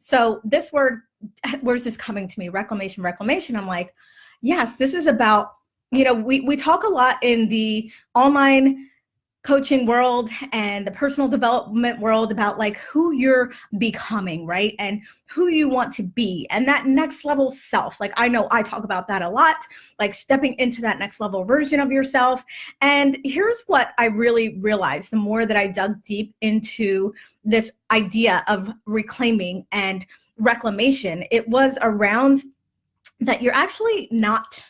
So this word, where's this coming to me? Reclamation. I'm like, yes, this is about, we talk a lot in the online coaching world and the personal development world about like who you're becoming, right? And who you want to be and that next level self. Like I know I talk about that a lot, like stepping into that next level version of yourself. And here's what I really realized the more that I dug deep into this idea of reclaiming and reclamation, it was around that you're actually not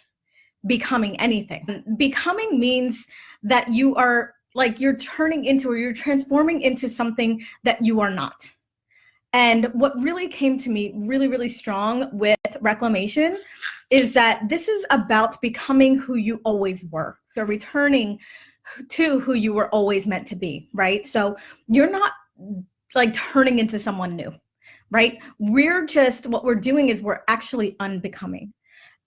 becoming anything. Becoming means that you are like you're turning into or you're transforming into something that you are not. And what really came to me really, really strong with reclamation is that this is about becoming who you always were. So returning to who you were always meant to be, right? So you're not like turning into someone new, right? What we're doing is we're actually unbecoming.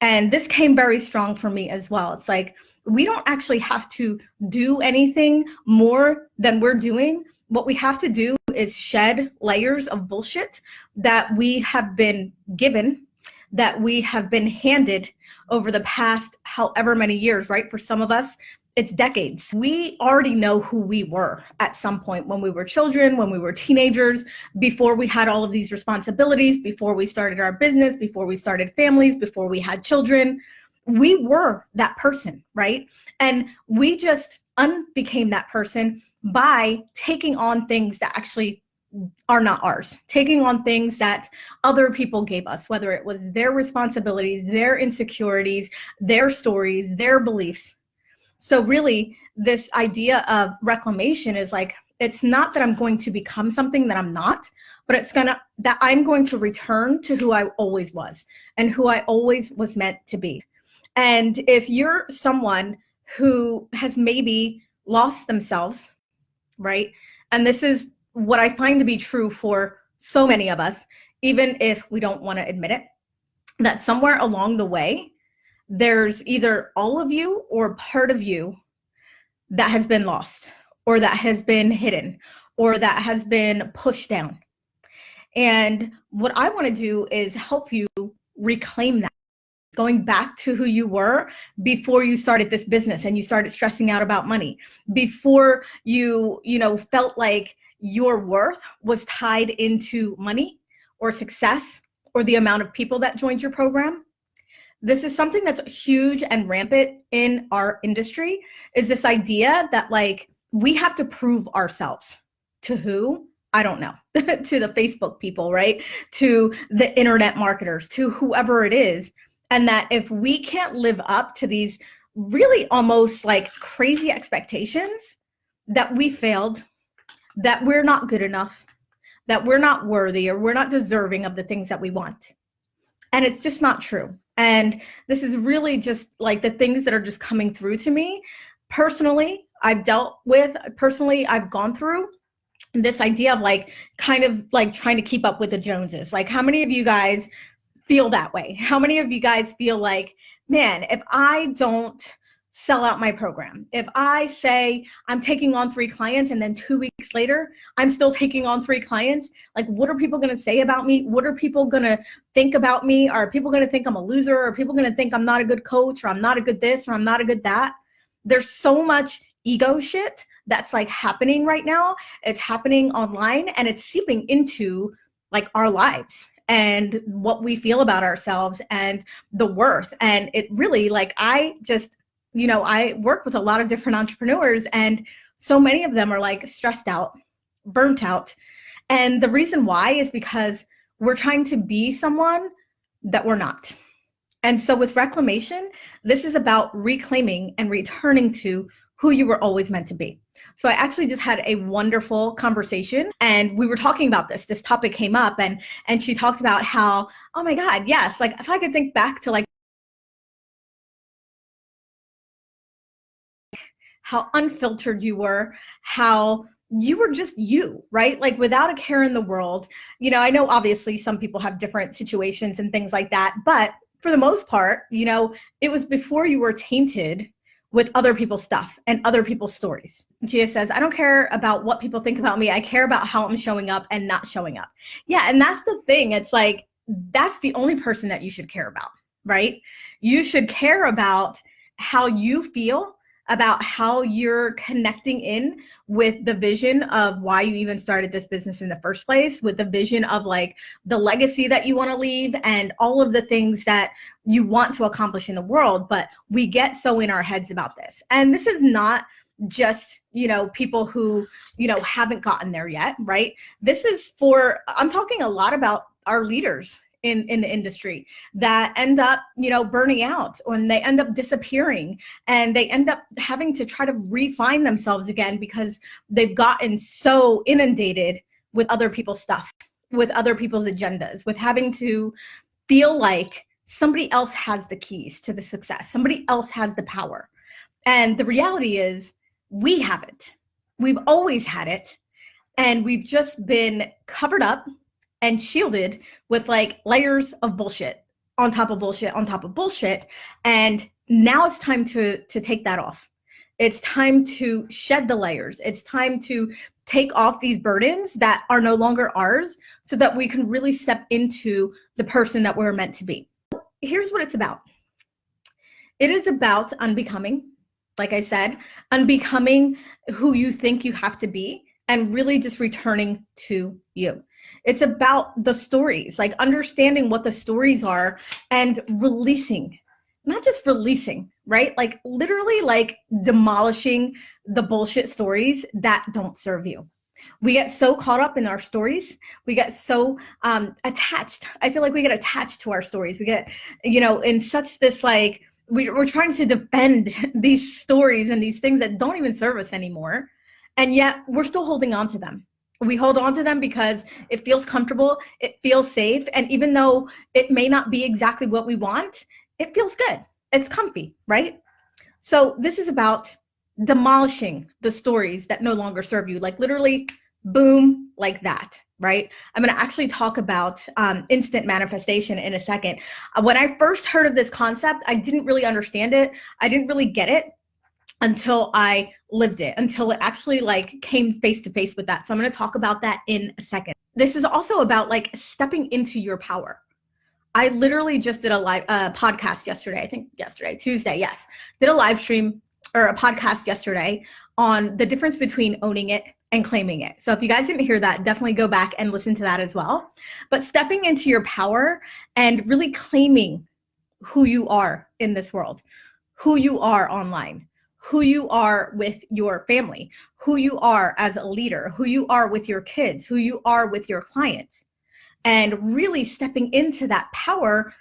And this came very strong for me as well. It's like, we don't actually have to do anything more than we're doing. What we have to do is shed layers of bullshit that we have been given, that we have been handed over the past however many years, right? For some of us, it's decades. We already know who we were at some point when we were children, when we were teenagers, before we had all of these responsibilities, before we started our business, before we started families, before we had children. We were that person, right? And we just unbecame that person by taking on things that actually are not ours, taking on things that other people gave us, whether it was their responsibilities, their insecurities, their stories, their beliefs. So really, this idea of reclamation is like, it's not that I'm going to become something that I'm not, but that I'm going to return to who I always was and who I always was meant to be. And if you're someone who has maybe lost themselves, right? And this is what I find to be true for so many of us, even if we don't want to admit it, that somewhere along the way, there's either all of you or part of you that has been lost or that has been hidden or that has been pushed down. And what I want to do is help you reclaim that, going back to who you were before you started this business and you started stressing out about money, before you felt like your worth was tied into money or success or the amount of people that joined your program. This is something that's huge and rampant in our industry, is this idea that like we have to prove ourselves. To who? I don't know. To the Facebook people, right? To the internet marketers, to whoever it is. And that if we can't live up to these really almost like crazy expectations, that we failed, that we're not good enough, that we're not worthy, or we're not deserving of the things that we want. And it's just not true. And this is really just like the things that are just coming through to me personally. I've gone through this idea of like kind of like trying to keep up with the Joneses. Like, how many of you guys feel that way? How many of you guys feel like, man, if I don't sell out my program, if I say I'm taking on 3 clients and then 2 weeks later I'm still taking on 3 clients, like what are people going to say about me? What are people going to think about me? Are people going to think I'm a loser? Are people going to think I'm not a good coach, or I'm not a good this, or I'm not a good that? There's so much ego shit that's like happening right now. It's happening online and it's seeping into like our lives and what we feel about ourselves and the worth. And it really, like, I work with a lot of different entrepreneurs, and so many of them are like stressed out, burnt out. And the reason why is because we're trying to be someone that we're not. And so with reclamation, this is about reclaiming and returning to who you were always meant to be. So I actually just had a wonderful conversation, and we were talking about this topic came up, and she talked about how, oh my God, yes, like if I could think back to like how unfiltered you were, how you were just you, right? Like without a care in the world. I know obviously some people have different situations and things like that, but for the most part, it was before you were tainted with other people's stuff and other people's stories. Gia says, I don't care about what people think about me. I care about how I'm showing up and not showing up. Yeah, and that's the thing. It's like, that's the only person that you should care about, right? You should care about how you feel, about how you're connecting in with the vision of why you even started this business in the first place, with the vision of like the legacy that you want to leave and all of the things that you want to accomplish in the world. But we get so in our heads about this. And this is not just, people who, haven't gotten there yet, right? This is for, I'm talking a lot about our leaders in the industry that end up, burning out, when they end up disappearing, and they end up having to try to refine themselves again because they've gotten so inundated with other people's stuff, with other people's agendas, with having to feel like somebody else has the keys to the success, somebody else has the power. And the reality is we have it. We've always had it. And we've just been covered up and shielded with like layers of bullshit on top of bullshit on top of bullshit. And now it's time to take that off. It's time to shed the layers. It's time to take off these burdens that are no longer ours so that we can really step into the person that we're meant to be. Here's what it's about. It is about unbecoming, like I said, unbecoming who you think you have to be and really just returning to you. It's about the stories, like understanding what the stories are and releasing, not just releasing, right? Like literally like demolishing the bullshit stories that don't serve you. We get so caught up in our stories. We get so attached. I feel like we get attached to our stories. We get, in such this like, we're trying to defend these stories and these things that don't even serve us anymore. And yet we're still holding on to them. We hold on to them because it feels comfortable, it feels safe, and even though it may not be exactly what we want, it feels good. It's comfy, right? So this is about demolishing the stories that no longer serve you, like literally boom, like that, right? I'm going to actually talk about instant manifestation in a second. When I first heard of this concept, I didn't really understand it. I didn't really get it until I lived it, until it actually like came face to face with that. So I'm going to talk about that in a second. This is also about like stepping into your power. I literally just did a live podcast yesterday, I think Tuesday, yes. Did a live stream or a podcast yesterday on the difference between owning it and claiming it. So if you guys didn't hear that, definitely go back and listen to that as well. But stepping into your power and really claiming who you are in this world, who you are online, who you are with your family, who you are as a leader, who you are with your kids, who you are with your clients, and really stepping into that power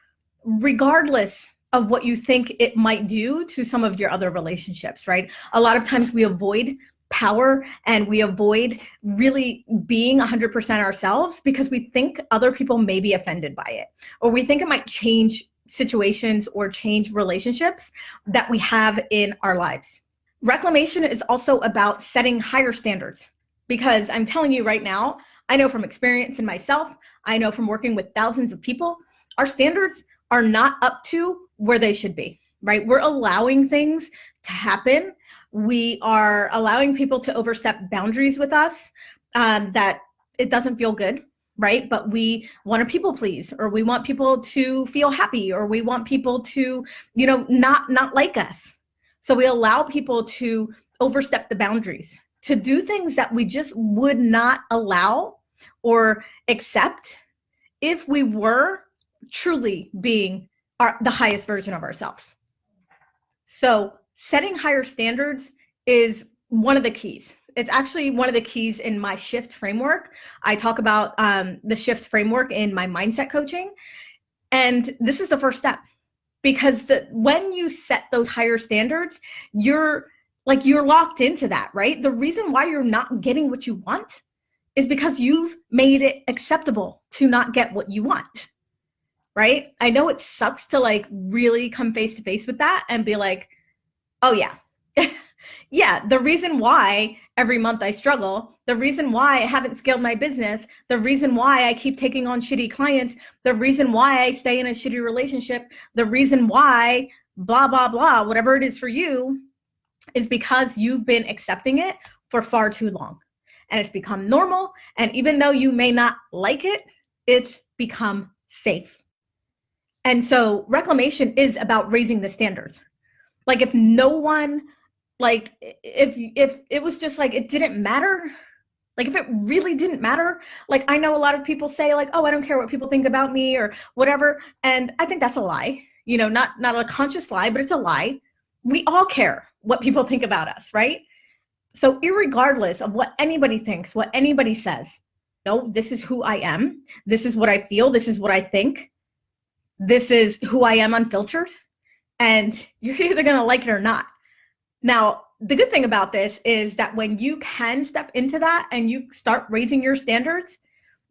regardless of what you think it might do to some of your other relationships, right? A lot of times we avoid power and we avoid really being 100% ourselves because we think other people may be offended by it, or we think it might change situations or change relationships that we have in our lives. Reclamation is also about setting higher standards, because I'm telling you right now, I know from experience in myself, I know from working with thousands of people, our standards are not up to where they should be, right? We're allowing things to happen. We are allowing people to overstep boundaries with us that it doesn't feel good, right? But we want to people please, or we want people to feel happy, or we want people to, not like us. So we allow people to overstep the boundaries, to do things that we just would not allow or accept if we were truly being the highest version of ourselves. So setting higher standards is one of the keys. It's actually one of the keys in my shift framework. I talk about the shift framework in my mindset coaching. And this is the first step, because when you set those higher standards, you're locked into that, right? The reason why you're not getting what you want is because you've made it acceptable to not get what you want, right? I know it sucks to like really come face to face with that and be like, oh yeah, yeah, the reason why every month I struggle, the reason why I haven't scaled my business, the reason why I keep taking on shitty clients, the reason why I stay in a shitty relationship, the reason why blah, blah, blah, whatever it is for you, is because you've been accepting it for far too long. And it's become normal. And even though you may not like it, it's become safe. And so reclamation is about raising the standards. Like if no one, like if it was just like, it didn't matter, like if it really didn't matter, like I know a lot of people say like, oh, I don't care what people think about me or whatever. And I think that's a lie, you know, not a conscious lie, but it's a lie. We all care what people think about us, right? So irregardless of what anybody thinks, what anybody says, no, this is who I am. This is what I feel. This is what I think. This is who I am unfiltered. And you're either going to like it or not. Now, the good thing about this is that when you can step into that and you start raising your standards,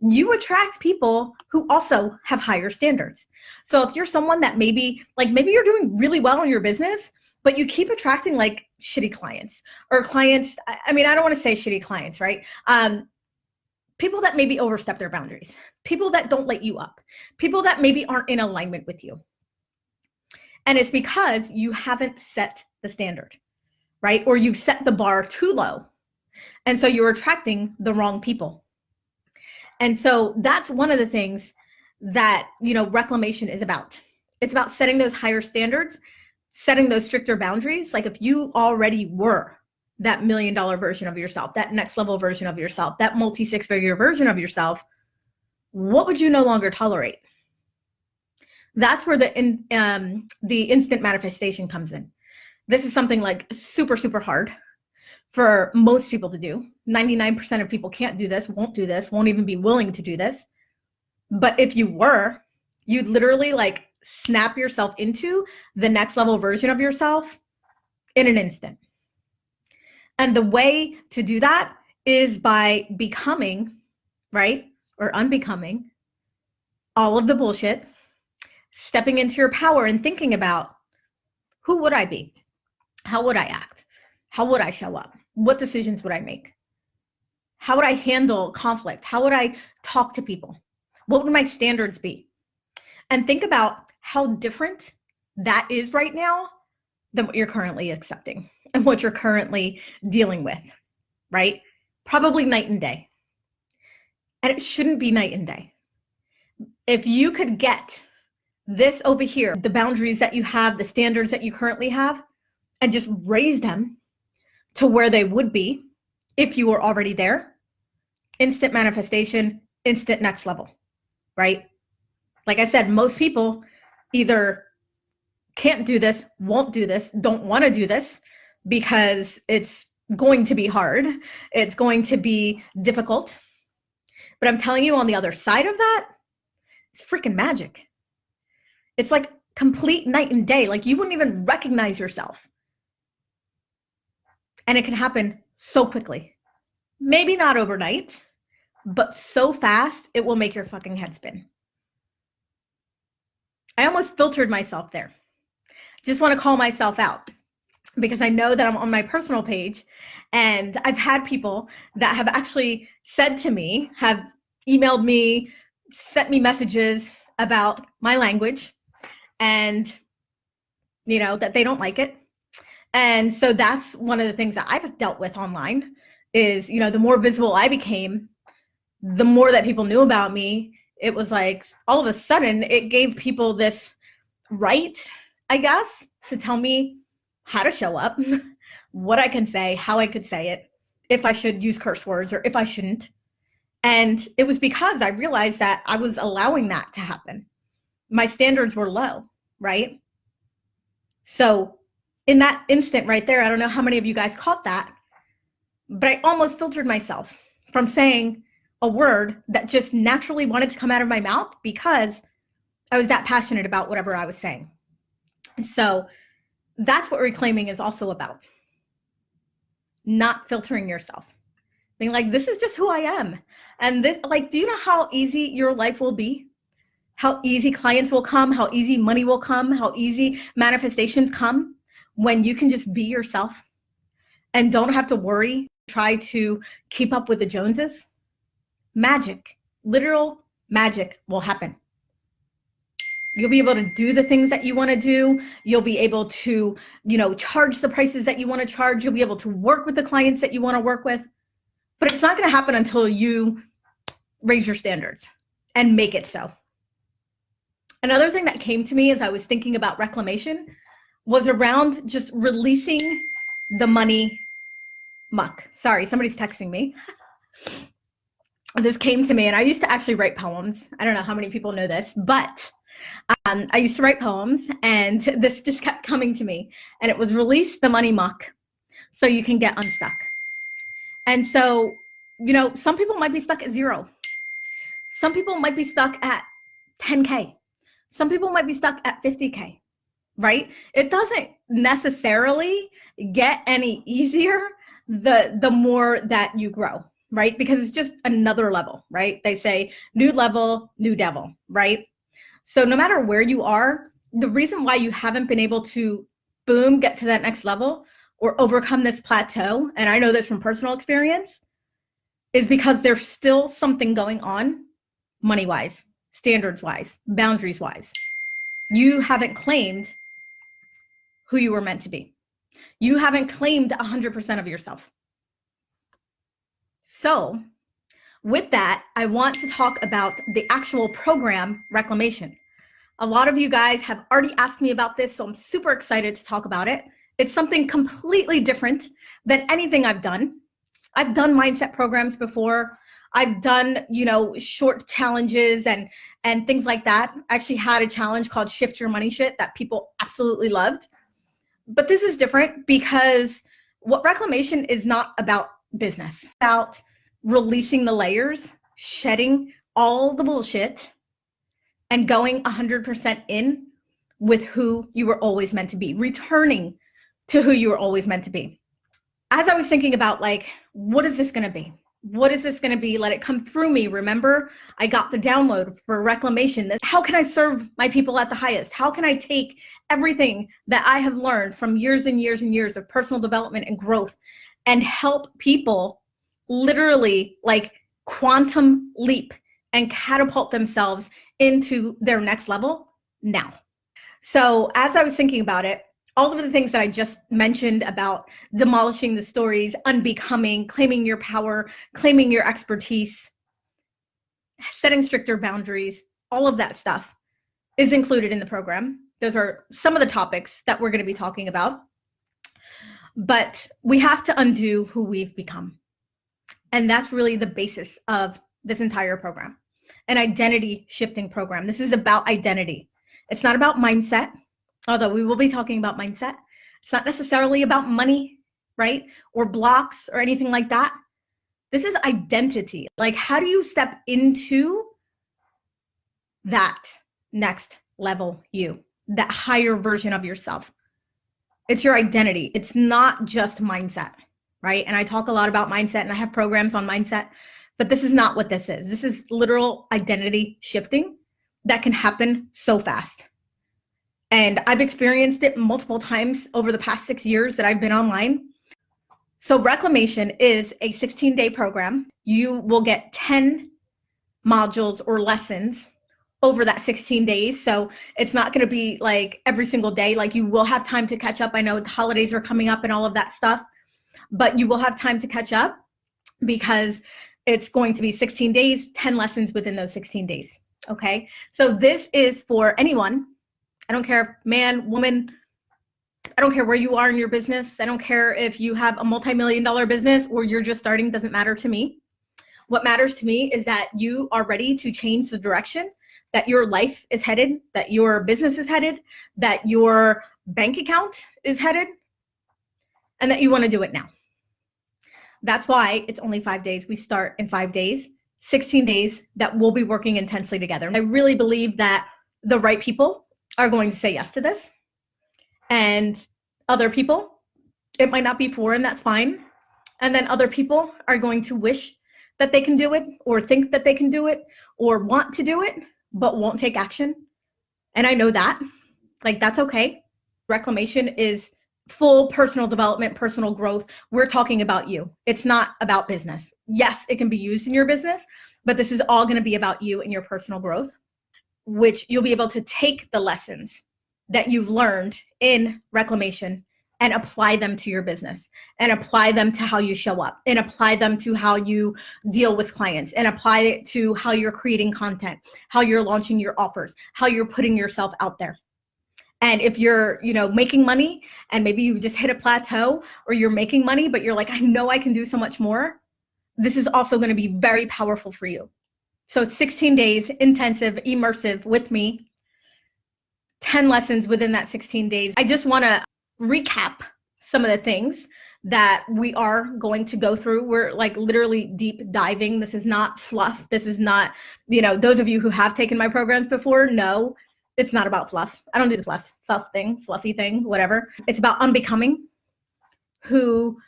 you attract people who also have higher standards. So if you're someone that maybe you're doing really well in your business, but you keep attracting like shitty clients or clients, I mean, I don't want to say shitty clients, right? People that maybe overstep their boundaries, people that don't light you up, people that maybe aren't in alignment with you. And it's because you haven't set the standard, right? Or you've set the bar too low. And so you're attracting the wrong people. And so that's one of the things that, you know, reclamation is about. It's about setting those higher standards, setting those stricter boundaries. Like if you already were that $1 million version of yourself, that next level version of yourself, that multi-six-figure version of yourself, what would you no longer tolerate? That's where the instant manifestation comes in. This is something like super, super hard for most people to do. 99% of people can't do this, won't even be willing to do this. But if you were, you'd literally like snap yourself into the next level version of yourself in an instant. And the way to do that is by becoming, right, or unbecoming all of the bullshit, stepping into your power and thinking about, who would I be? How would I act? How would I show up? What decisions would I make? How would I handle conflict? How would I talk to people? What would my standards be? And think about how different that is right now than what you're currently accepting and what you're currently dealing with, right? Probably night and day. And it shouldn't be night and day. If you could get this over here, the boundaries that you have, the standards that you currently have, and just raise them to where they would be if you were already there, instant manifestation, instant next level, right? Like I said, most people either can't do this, won't do this, don't want to do this because it's going to be hard. It's going to be difficult. But I'm telling you, on the other side of that, it's freaking magic. It's like complete night and day. Like you wouldn't even recognize yourself. And it can happen so quickly. Maybe not overnight, but so fast, it will make your fucking head spin. I almost filtered myself there. Just want to call myself out because I know that I'm on my personal page and I've had people that have actually said to me, have emailed me, sent me messages about my language and, you know, that they don't like it. And so that's one of the things that I've dealt with online is, you know, the more visible I became, the more that people knew about me. It was like all of a sudden it gave people this right, I guess, to tell me how to show up, what I can say, how I could say it, if I should use curse words or if I shouldn't. And it was because I realized that I was allowing that to happen. My standards were low, right? So in that instant right there, I don't know how many of you guys caught that, but I almost filtered myself from saying a word that just naturally wanted to come out of my mouth because I was that passionate about whatever I was saying. So that's what reclaiming is also about. Not filtering yourself. Being like, this is just who I am. And this, like, do you know how easy your life will be? How easy clients will come, how easy money will come, how easy manifestations come when you can just be yourself and don't have to worry, try to keep up with the Joneses. Magic, literal magic will happen. You'll be able to do the things that you want to do. You'll be able to, charge the prices that you want to charge. You'll be able to work with the clients that you want to work with. But it's not going to happen until you raise your standards and make it so. Another thing that came to me as I was thinking about reclamation was around just releasing the money muck. Sorry, somebody's texting me. This came to me, and I used to actually write poems. I don't know how many people know this, but I used to write poems, and this just kept coming to me, and it was release the money muck so you can get unstuck. And so, some people might be stuck at 0. Some people might be stuck at 10K. Some people might be stuck at 50K, right? It doesn't necessarily get any easier the more that you grow, right? Because it's just another level, right? They say new level, new devil, right? So no matter where you are, the reason why you haven't been able to, boom, get to that next level or overcome this plateau, and I know this from personal experience, is because there's still something going on money-wise, standards-wise, boundaries-wise. You haven't claimed who you were meant to be. You haven't claimed 100% of yourself. So with that, I want to talk about the actual program, Reclamation. A lot of you guys have already asked me about this, so I'm super excited to talk about it. It's something completely different than anything I've done. I've done mindset programs before. I've done, short challenges and things like that. I actually had a challenge called Shift Your Money Shit that people absolutely loved. But this is different because what Reclamation is not about business, it's about releasing the layers, shedding all the bullshit, and going 100% in with who you were always meant to be, returning to who you were always meant to be. As I was thinking about, what is this going to be? What is this going to be? Let it come through me. Remember, I got the download for Reclamation. How can I serve my people at the highest? How can I take everything that I have learned from years and years and years of personal development and growth and help people literally quantum leap and catapult themselves into their next level now? So as I was thinking about it, all of the things that I just mentioned about demolishing the stories, unbecoming, claiming your power, claiming your expertise, setting stricter boundaries, all of that stuff is included in the program. Those are some of the topics that we're going to be talking about. But we have to undo who we've become. And that's really the basis of this entire program, an identity shifting program. This is about identity. It's not about mindset. Although we will be talking about mindset. It's not necessarily about money, right? Or blocks or anything like that. This is identity. How do you step into that next level you, that higher version of yourself? It's your identity. It's not just mindset, right? And I talk a lot about mindset and I have programs on mindset, but this is not what this is. This is literal identity shifting that can happen so fast. And I've experienced it multiple times over the past 6 years that I've been online. So Reclamation is a 16-day program. You will get 10 modules or lessons over that 16 days. So it's not going to be every single day. You will have time to catch up. I know the holidays are coming up and all of that stuff, but you will have time to catch up because it's going to be 16 days, 10 lessons within those 16 days. Okay. So this is for anyone. I don't care, man, woman, I don't care where you are in your business. I don't care if you have a multi-million-dollar business or you're just starting, doesn't matter to me. What matters to me is that you are ready to change the direction that your life is headed, that your business is headed, that your bank account is headed, and that you want to do it now. That's why it's only 5 days. We start in 5 days, 16 days that we'll be working intensely together. I really believe that the right people are going to say yes to this, and other people, it might not be for, and that's fine. And then other people are going to wish that they can do it or think that they can do it or want to do it, but won't take action. And I know that, that's okay. Reclamation is full personal development, personal growth. We're talking about you. It's not about business. Yes, it can be used in your business, but this is all going to be about you and your personal growth. which you'll be able to take the lessons that you've learned in reclamation and apply them to your business, and apply them to how you show up, and apply them to how you deal with clients, and apply it to how you're creating content, how you're launching your offers, how you're putting yourself out there. And if you're, making money and maybe you've just hit a plateau, or you're making money, but you're like, I know I can do so much more, this is also going to be very powerful for you. So it's 16 days, intensive, immersive with me, 10 lessons within that 16 days. I just want to recap some of the things that we are going to go through. We're like literally deep diving. This is not fluff. This is not, those of you who have taken my programs before know it's not about fluff. I don't do this fluffy thing, whatever. It's about unbecoming who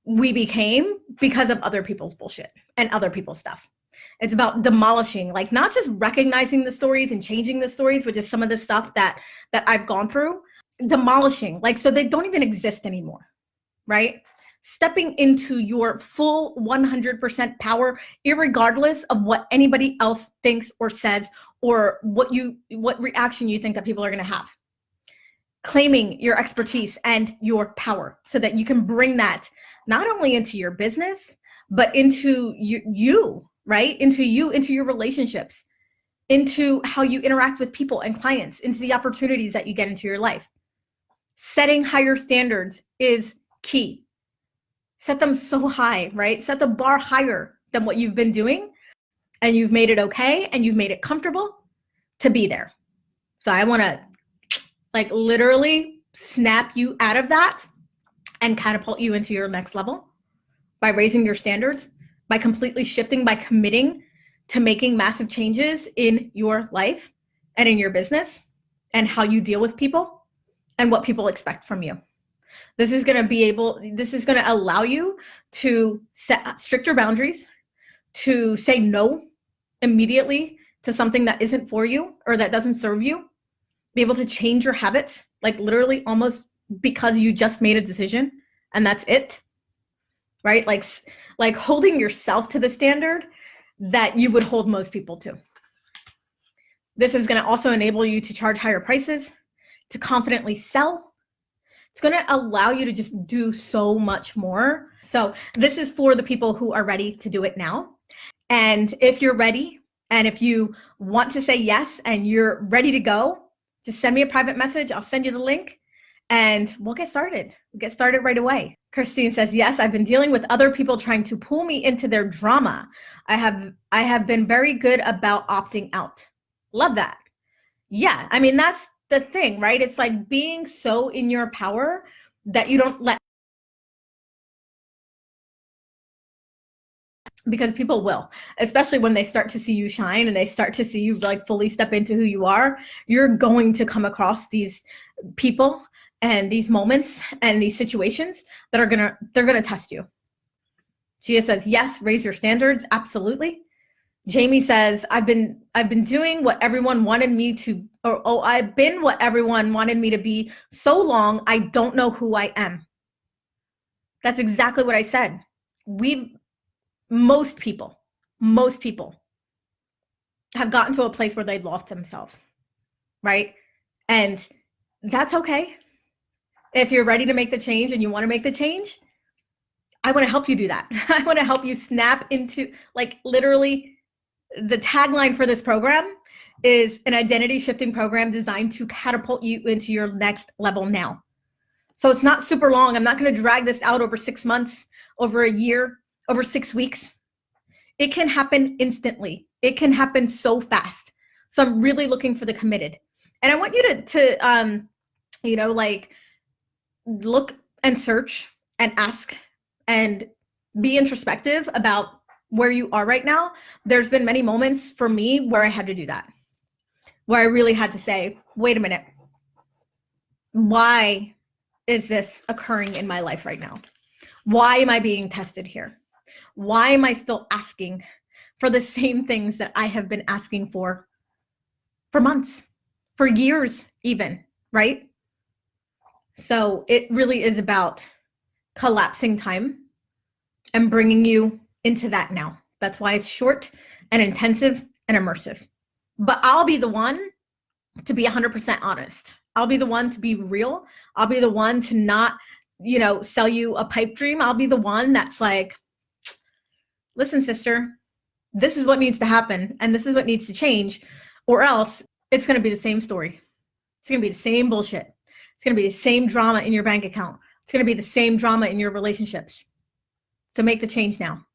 we became because of other people's bullshit and other people's stuff. It's about demolishing, like not just recognizing the stories and changing the stories, which is some of the stuff that I've gone through, demolishing, like, so they don't even exist anymore, right? Stepping into your full 100% power, irregardless of what anybody else thinks or says, or what reaction you think that people are going to have. Claiming your expertise and your power so that you can bring that not only into your business, but into you, right? Into your relationships, into how you interact with people and clients, into the opportunities that you get into your life. Setting higher standards is key. Set them so high, right? Set the bar higher than what you've been doing, and you've made it okay, and you've made it comfortable to be there. So I want to like literally snap you out of that and catapult you into your next level by raising your standards, by completely shifting, by committing to making massive changes in your life and in your business and how you deal with people and what people expect from you. This is going to allow you to set stricter boundaries, to say no immediately to something that isn't for you or that doesn't serve you, be able to change your habits, like literally almost because you just made a decision and that's it, right? Like holding yourself to the standard that you would hold most people to. This is going to also enable you to charge higher prices, to confidently sell. It's going to allow you to just do so much more. So this is for the people who are ready to do it now. And if you're ready, and if you want to say yes and you're ready to go, just send me a private message. I'll send you the link and we'll get started. We'll get started right away. Christine says, yes, I've been dealing with other people trying to pull me into their drama. I have been very good about opting out. Love that. Yeah, I mean, that's the thing, right? It's like being so in your power that you don't let, because people will, especially when they start to see you shine and they start to see you like fully step into who you are. You're going to come across these people and these moments and these situations that they're gonna test you. Gia says, yes, raise your standards. Absolutely. Jamie says, I've been doing what everyone wanted me to, I've been what everyone wanted me to be so long, I don't know who I am. That's exactly what I said. Most people have gotten to a place where they've lost themselves, right? And that's okay. If you're ready to make the change and you want to make the change, I want to help you do that. I want to help you snap into, like, literally, the tagline for this program is an identity shifting program designed to catapult you into your next level now. So it's not super long. I'm not going to drag this out over 6 months, over a year, over 6 weeks. It can happen instantly. It can happen so fast. So I'm really looking for the committed. And I want you to like look and search and ask and be introspective about where you are right now. There's been many moments for me where I had to do that, where I really had to say, wait a minute, why is this occurring in my life right now? Why am I being tested here? Why am I still asking for the same things that I have been asking for months, for years even, right? So it really is about collapsing time and bringing you into that now. That's why it's short and intensive and immersive. But I'll be the one to be 100% honest. I'll be the one to be real. I'll be the one to not, sell you a pipe dream. I'll be the one that's like, listen, sister, this is what needs to happen and this is what needs to change, or else it's going to be the same story. It's going to be the same bullshit. It's going to be the same drama in your bank account. It's going to be the same drama in your relationships. So make the change now.